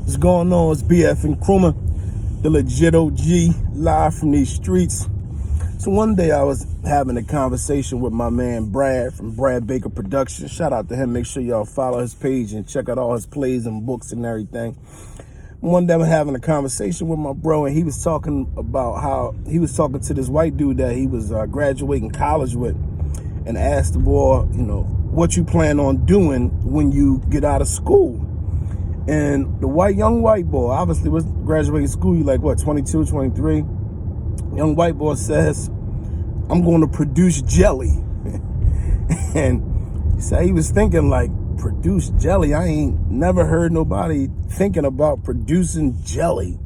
What's going on? It's BF and Krumah, the legit OG, live from these streets. So one day I was having a conversation with my man Brad from Brad Baker Productions. Shout out to him. Make sure y'all follow his page and check out all his plays and books and everything. One day I was having a conversation with my bro, and he was talking about how he was talking to this white dude that he was graduating college with, and asked the boy, what you plan on doing when you get out of school. And the young white boy, obviously was graduating school, you like what, 22, 23? Young white boy says, I'm going to produce jelly. And he said he was thinking like, produce jelly? I ain't never heard nobody thinking about producing jelly.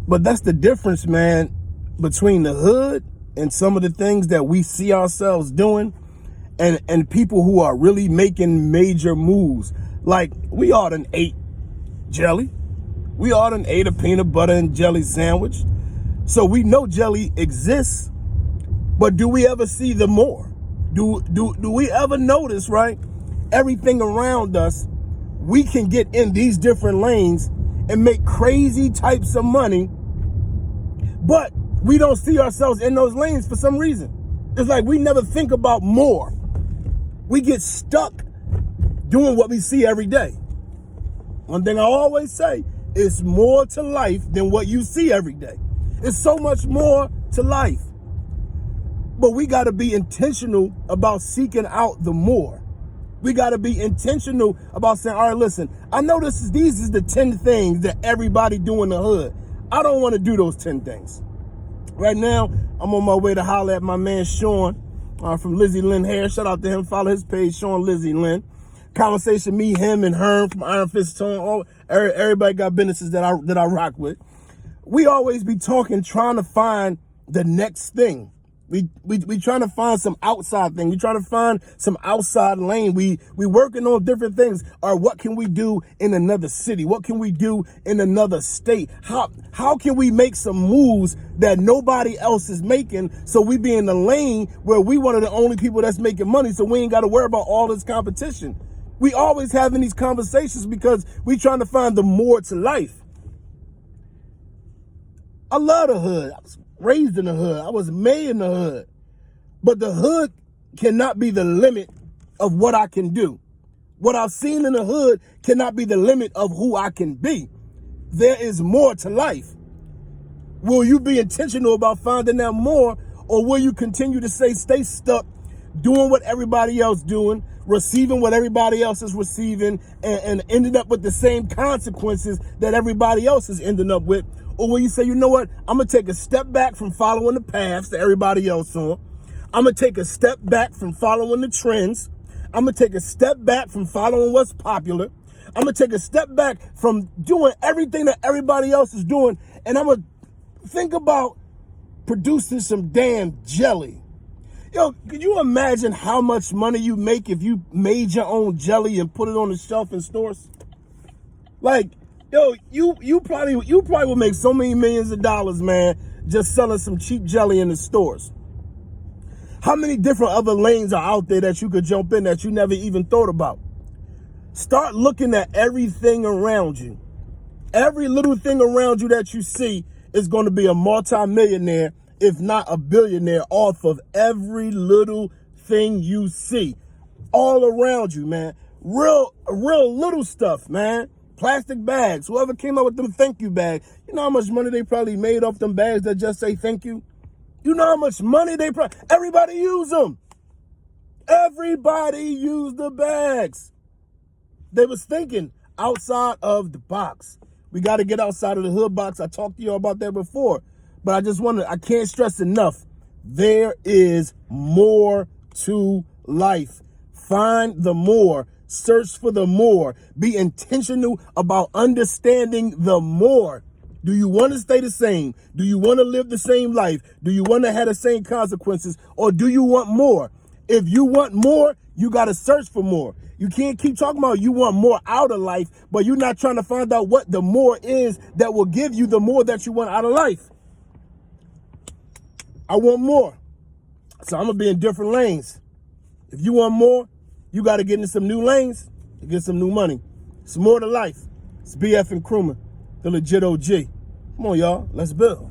But that's the difference, man, between the hood and some of the things that we see ourselves doing and people who are really making major moves. Like, we all done ate jelly. We all done ate a peanut butter and jelly sandwich. So we know jelly exists, but do we ever see the more? Do we ever notice, right? Everything around us, we can get in these different lanes and make crazy types of money, but we don't see ourselves in those lanes for some reason. It's like we never think about more. We get stuck doing what we see every day. One thing I always say, it's more to life than what you see every day. It's so much more to life. But we got to be intentional about seeking out the more. We got to be intentional about saying, all right, listen, I know these is the 10 things that everybody do in the hood. I don't want to do those 10 things. Right now, I'm on my way to holler at my man Sean from Lizzie Lynn Hair. Shout out to him. Follow his page, Sean Lizzie Lynn. Conversation, me, him, and Herm from Iron Fist Tone. Everybody got businesses that I rock with. We always be talking, trying to find the next thing. We trying to find some outside thing. We trying to find some outside lane. We working on different things. Or what can we do in another city? What can we do in another state? How can we make some moves that nobody else is making, so we be in the lane where we one of the only people that's making money, so we ain't got to worry about all this competition. We always having these conversations because we trying to find the more to life. I love the hood. I was raised in the hood. I was made in the hood. But the hood cannot be the limit of what I can do. What I've seen in the hood cannot be the limit of who I can be. There is more to life. Will you be intentional about finding that more, or will you continue to stay stuck doing what everybody else doing, receiving what everybody else is receiving, and ending up with the same consequences that everybody else is ending up with? Or will you say, you know what, I'm going to take a step back from following the paths that everybody else on. I'm going to take a step back from following the trends. I'm going to take a step back from following what's popular. I'm going to take a step back from doing everything that everybody else is doing. And I'm going to think about producing some damn jelly. Yo, could you imagine how much money you make if you made your own jelly and put it on the shelf in stores? Like, yo, you probably will make so many millions of dollars, man, just selling some cheap jelly in the stores. How many different other lanes are out there that you could jump in that you never even thought about? Start looking at everything around you. Every little thing around you that you see is going to be a multimillionaire, if not a billionaire, off of every little thing you see all around you, man. Real little stuff, man. Plastic bags. Whoever came up with them thank you bags, you know how much money they probably made off them bags that just say thank you? You know how much money everybody use them. Everybody use the bags. They was thinking outside of the box. We got to get outside of the hood box. I talked to you about that before. But I can't stress enough, there is more to life. Find the more. Search for the more. Be intentional about understanding the more. Do you want to stay the same? Do you want to live the same life? Do you want to have the same consequences? Or do you want more? If you want more, you got to search for more. You can't keep talking about you want more out of life, but you're not trying to find out what the more is that will give you the more that you want out of life. I want more. So I'm going to be in different lanes. If you want more, you got to get into some new lanes to get some new money. It's more to life. It's BF and Krumah, the legit OG. Come on, y'all. Let's build.